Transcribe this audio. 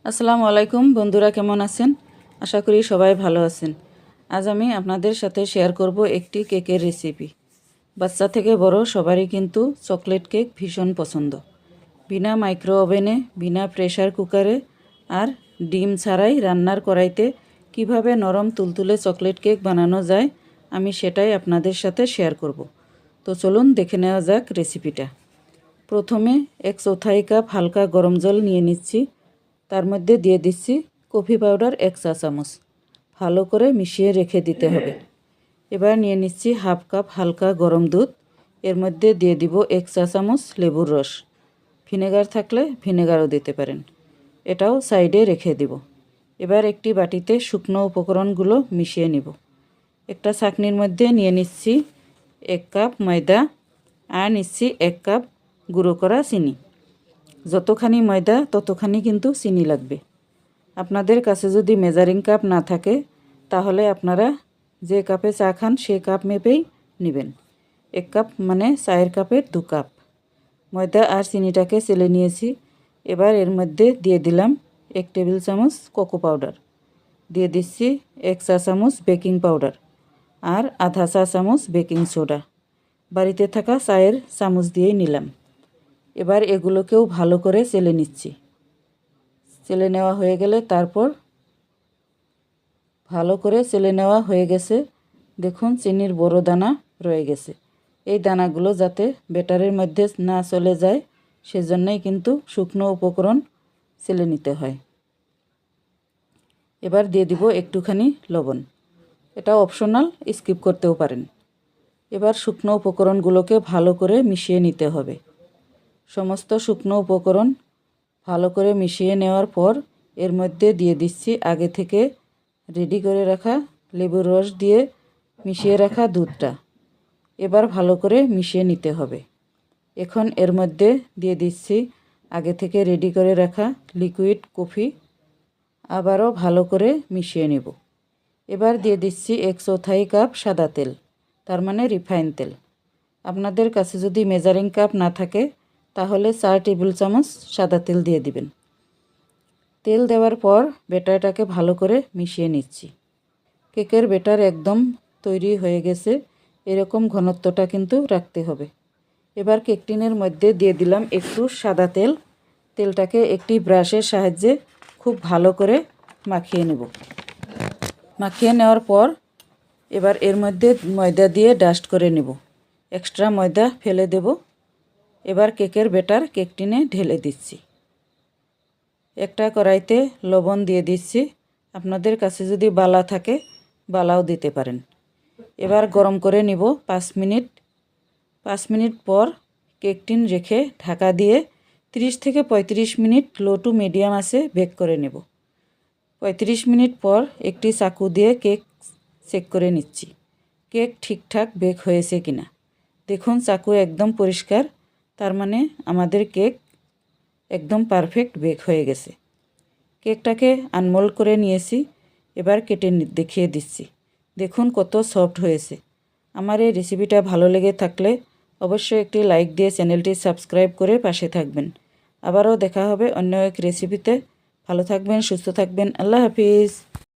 আসসালামু আলাইকুম বন্ধুরা, কেমন আছেন? আশা করি সবাই ভালো আছেন। আজ আমি আপনাদের সাথে শেয়ার করব একটি কেকের রেসিপি। বাচ্চা থেকে বড় সবারই কিন্তু চকলেট কেক ভীষণ পছন্দ। বিনা মাইক্রো ওভেনে, বিনা প্রেসার কুকারে আর ডিম ছাড়াই রান্নার কড়াইতে কিভাবে নরম তুলতুলে চকলেট কেক বানানো যায় আমি সেটাই আপনাদের সাথে শেয়ার করব। তো চলুন দেখে নেওয়া যাক রেসিপিটা। প্রথমে 1/4 কাপ হালকা গরম জল নিয়ে নিচ্ছি। তার মধ্যে দিয়ে দিচ্ছি কফি পাউডার 1 চা চামচ। ভালো করে মিশিয়ে রেখে দিতে হবে। এবার নিয়ে নিচ্ছি হাফ কাপ হালকা গরম দুধ। এর মধ্যে দিয়ে দিব 1 চা চামচ লেবুর রস। ভিনেগার থাকলে ভিনেগারও দিতে পারেন। এটাও সাইডে রেখে দিব। এবার একটি বাটিতে শুকনো উপকরণগুলো মিশিয়ে নিব। একটা ছাঁকনির মধ্যে নিয়ে নিচ্ছি 1 কাপ ময়দা আর নিচ্ছি 1 কাপ গুঁড়ো করা চিনি। যতখানি ময়দা ততখানি কিন্তু চিনি লাগবে। আপনাদের কাছে যদি মেজারিং কাপ না থাকে তাহলে আপনারা যে কাপে চা খান সেই কাপ মেপেই নেবেন। 1 কাপ মানে চায়ের কাপের 2 কাপ। ময়দা আর চিনিটাকে চেলে নিয়েছি। এবার এর মধ্যে দিয়ে দিলাম 1 টেবিল চামচ কোকো পাউডার, দিয়ে দিচ্ছি 1 চা চামচ বেকিং পাউডার আর আধা চা চামচ বেকিং সোডা। বাড়িতে থাকা চায়ের চামচ দিয়েই নিলাম। এবার এগুলোকেও ভালো করে চেলে নিচ্ছি। চেলে নেওয়া হয়ে গেলে তারপর ভালো করে চেলে নেওয়া হয়ে গেছে। দেখুন চিনির বড় দানা রয়ে গেছে। এই দানাগুলো যাতে ব্যাটারের মধ্যে না চলে যায় সেজন্যই কিন্তু শুকনো উপকরণ চেলে নিতে হয়। এবার দিয়ে দিব একটুখানি লবণ। এটা অপশনাল, স্কিপ করতেও পারেন। এবার শুকনো উপকরণগুলোকে ভালো করে মিশিয়ে নিতে হবে। সমস্ত শুকনো উপকরণ ভালো করে মিশিয়ে নেওয়ার পর এর মধ্যে দিয়ে দিচ্ছি আগে থেকে রেডি করে রাখা লেবুর রস দিয়ে মিশিয়ে রাখা দুধটা। এবার ভালো করে মিশিয়ে নিতে হবে। এখন এর মধ্যে দিয়ে দিচ্ছি আগে থেকে রেডি করে রাখা লিকুইড কফি। আবারও ভালো করে মিশিয়ে নেব। এবার দিয়ে দিচ্ছি 1/4 কাপ সাদা তেল, তার মানে রিফাইন তেল। আপনাদের কাছে যদি মেজারিং কাপ না থাকে তাহলে 4 টেবিল চামচ সাদা তেল দিয়ে দিবেন। তেল দেওয়ার পর ব্যাটারটাকে ভালো করে মিশিয়ে নিচ্ছি। কেকের ব্যাটার একদম তৈরি হয়ে গেছে। এরকম ঘনত্বটা কিন্তু রাখতে হবে। এবার কেক টিনের মধ্যে দিয়ে দিলাম একটু সাদা তেল। তেলটাকে একটি ব্রাশের সাহায্যে খুব ভালো করে মাখিয়ে নেব। মাখিয়ে নেওয়ার পর এবার এর মধ্যে ময়দা দিয়ে ডাস্ট করে নেব। এক্সট্রা ময়দা ফেলে দেব। এবার কেকের ব্যাটার কেক টিনে ঢেলে দিচ্ছি। একটা কড়াইতে লবণ দিয়ে দিচ্ছি। আপনাদের কাছে যদি বালা থাকে বালাও দিতে পারেন। এবার গরম করে নিব 5 মিনিট। 5 মিনিট পর কেক টিন রেখে ঢাকা দিয়ে 30 থেকে 35 মিনিট লো টু মিডিয়াম আঁচে বেক করে নেব। 35 মিনিট পর একটি চাকু দিয়ে কেক চেক করে নিচ্ছি কেক ঠিকঠাক বেক হয়েছে কিনা। দেখুন চাকু একদম পরিষ্কার, তার মানে আমাদের কেক একদম পারফেক্ট বেক হয়ে গেছে। কেকটাকে আনমোল্ড করে নিয়েছি। এবার কেটে দেখিয়ে দিচ্ছি। দেখুন কত সফট হয়েছে। আমার এই রেসিপিটা ভালো লেগে থাকলে অবশ্যই একটি লাইক দিয়ে চ্যানেলটি সাবস্ক্রাইব করে পাশে থাকবেন। আবারও দেখা হবে অন্য এক রেসিপিতে। ভালো থাকবেন, সুস্থ থাকবেন। আল্লাহ হাফিজ।